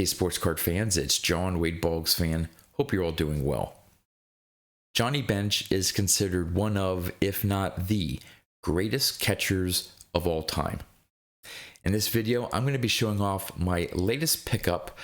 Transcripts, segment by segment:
Hey, sports card fans, it's John, Wade Boggs fan. Hope you're all doing well. Johnny Bench is considered one of, if not the, greatest catchers of all time. In this video, I'm going to be showing off my latest pickup,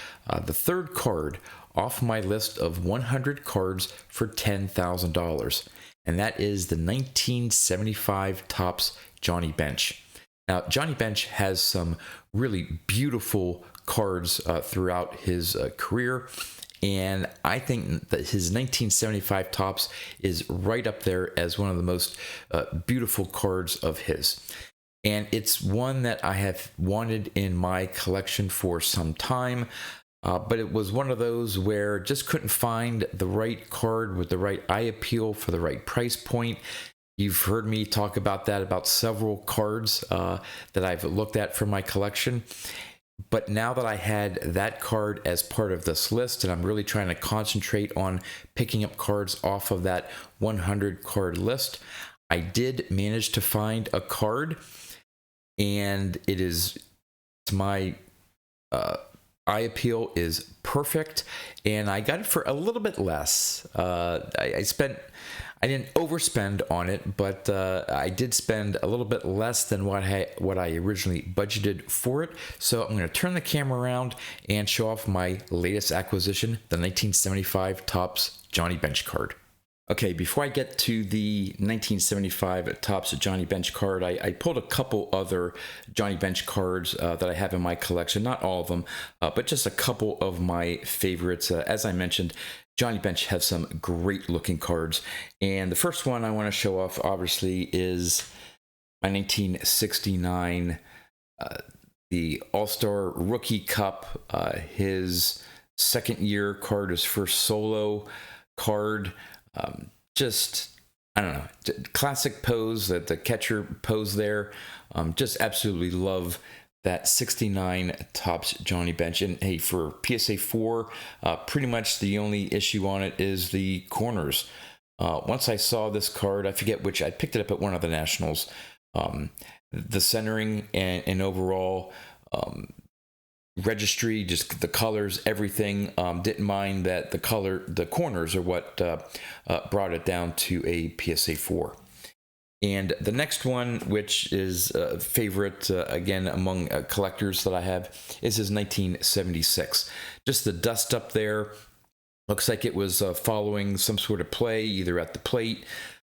the third card off my list of 100 cards for $10,000, and that is the 1975 Topps Johnny Bench. Now, Johnny Bench has some really beautiful cards throughout his career, and I think that his 1975 Topps is right up there as one of the most beautiful cards of his. And it's one that I have wanted in my collection for some time, but it was one of those where just couldn't find the right card with the right eye appeal for the right price point. You've heard me talk about that about several cards that I've looked at for my collection. But now that I had that card as part of this list, and I'm really trying to concentrate on picking up cards off of that 100 card list, I did manage to find a card, and it is, to my eye appeal is perfect, and I got it for a little bit less. I didn't overspend on it, but I did spend a little bit less than what I originally budgeted for it. So I'm going to turn the camera around and show off my latest acquisition, the 1975 Topps Johnny Bench card. Okay, before I get to the 1975 Topps Johnny Bench card, I pulled a couple other Johnny Bench cards that I have in my collection. Not all of them, but just a couple of my favorites. As I mentioned, Johnny Bench has some great looking cards. And the first one I want to show off, obviously, is my 1969, the All-Star Rookie Cup, his second year card, his first solo card. I don't know, classic pose, that the catcher pose there. Just absolutely love that 69 Topps Johnny Bench. And hey, for PSA 4, pretty much the only issue on it is the corners. Once I saw this card, I forget which, I picked it up at one of the Nationals. The centering and overall registry, just the colors, everything. Didn't mind that the corners are what brought it down to a PSA 4. And the next one, which is a favorite again among collectors that I have, is his 1976. Just the dust up there. Looks like it was following some sort of play, either at the plate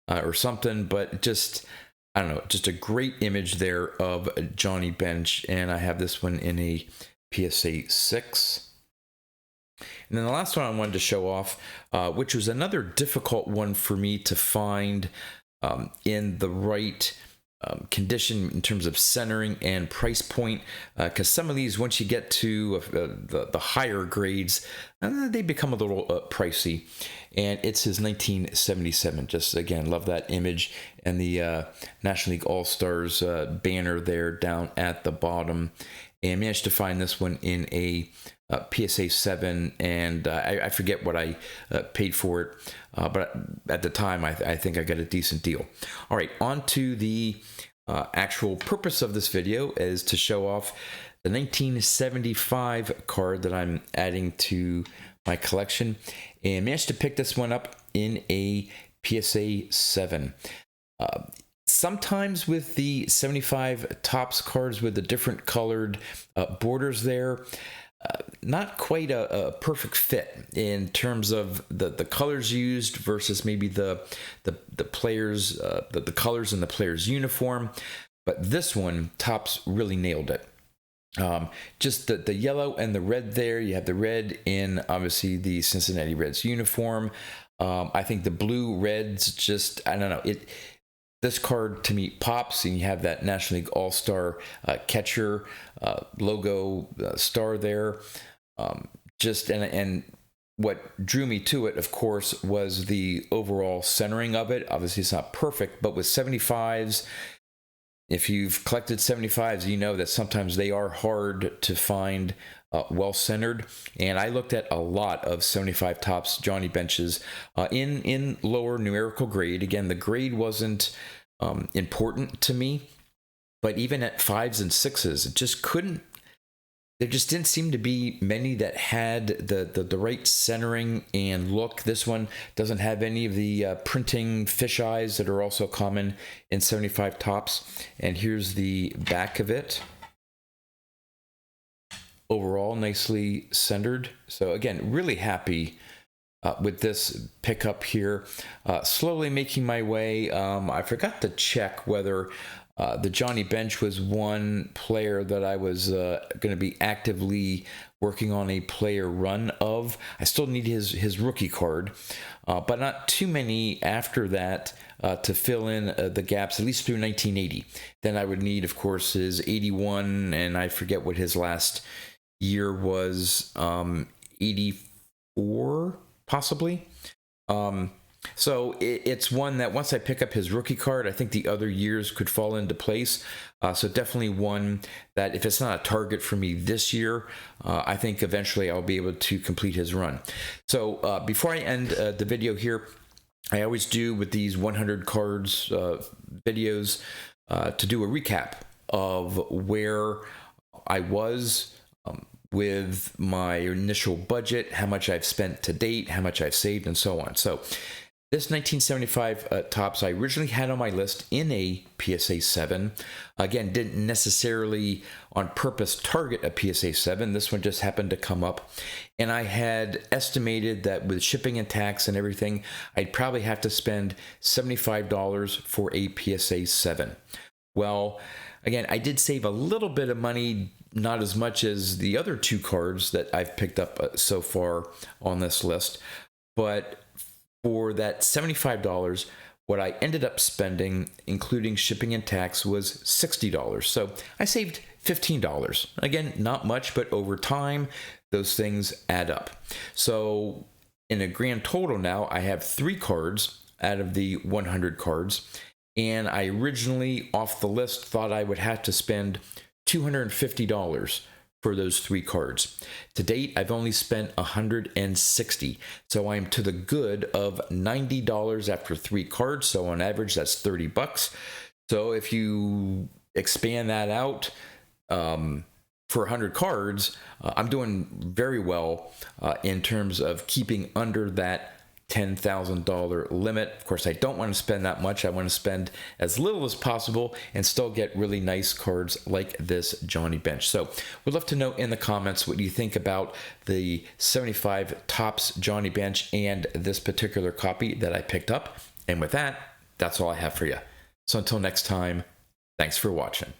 or something, but just, I don't know, just a great image there of Johnny Bench. And I have this one in a PSA 6. And then the last one I wanted to show off, which was another difficult one for me to find in the right condition in terms of centering and price point, because some of these, once you get to the higher grades, they become a little pricey. And it's his 1977. Just again, love that image, and the National League All-Stars banner there down at the bottom. And managed to find this one in a PSA 7, and I forget what I paid for it, but at the time I think I got a decent deal. All right, on to the actual purpose of this video, is to show off the 1975 card that I'm adding to my collection, and managed to pick this one up in a PSA 7. Sometimes with the 75 Topps cards with the different colored borders there, not quite a perfect fit in terms of the colors used versus maybe the players, the colors in the player's uniform. But this one, Topps really nailed it. Just the yellow and the red there. You have the red in, obviously, the Cincinnati Reds uniform. I think the blue reds, just, I don't know, this card to me pops, and you have that National League All-Star catcher logo star there. And what drew me to it, of course, was the overall centering of it. Obviously, it's not perfect, but with 75s, if you've collected 75s, you know that sometimes they are hard to find well-centered. And I looked at a lot of 75 Topps Johnny Benches in lower numerical grade. Again, the grade wasn't important to me, but even at 5s and 6s, it just couldn't there just didn't seem to be many that had the right centering and look. This one doesn't have any of the printing fisheyes that are also common in 75 tops. And here's the back of it. Overall, nicely centered. So again, really happy with this pickup here. Slowly making my way. I forgot to check whether the Johnny Bench was one player that I was going to be actively working on a player run of. I still need his rookie card, but not too many after that to fill in the gaps, at least through 1980. Then I would need, of course, his 81, and I forget what his last year was, 84 possibly. So it's one that once I pick up his rookie card, I think the other years could fall into place. So definitely one that if it's not a target for me this year, I think eventually I'll be able to complete his run. So before I end the video here, I always do with these 100 cards videos to do a recap of where I was with my initial budget, how much I've spent to date, how much I've saved, and so on. So this 1975 Topps I originally had on my list in a PSA 7. Again, didn't necessarily on purpose target a PSA 7. This one just happened to come up. And I had estimated that with shipping and tax and everything, I'd probably have to spend $75 for a PSA 7. Well, again, I did save a little bit of money, not as much as the other two cards that I've picked up so far on this list. But for that $75, what I ended up spending, including shipping and tax, was $60. So I saved $15. Again, not much, but over time, those things add up. So in a grand total now, I have 3 cards out of the 100 cards. And I originally, off the list, thought I would have to spend $250 for those 3 cards. To date, I've only spent $160. So I'm to the good of $90 after 3 cards. So on average, that's $30. So if you expand that out for 100 cards, I'm doing very well in terms of keeping under that $10,000 limit. Of course, I don't want to spend that much. I want to spend as little as possible and still get really nice cards like this Johnny Bench. So we'd love to know in the comments what you think about the 75 Topps Johnny Bench and this particular copy that I picked up. And with that, that's all I have for you. So until next time, thanks for watching.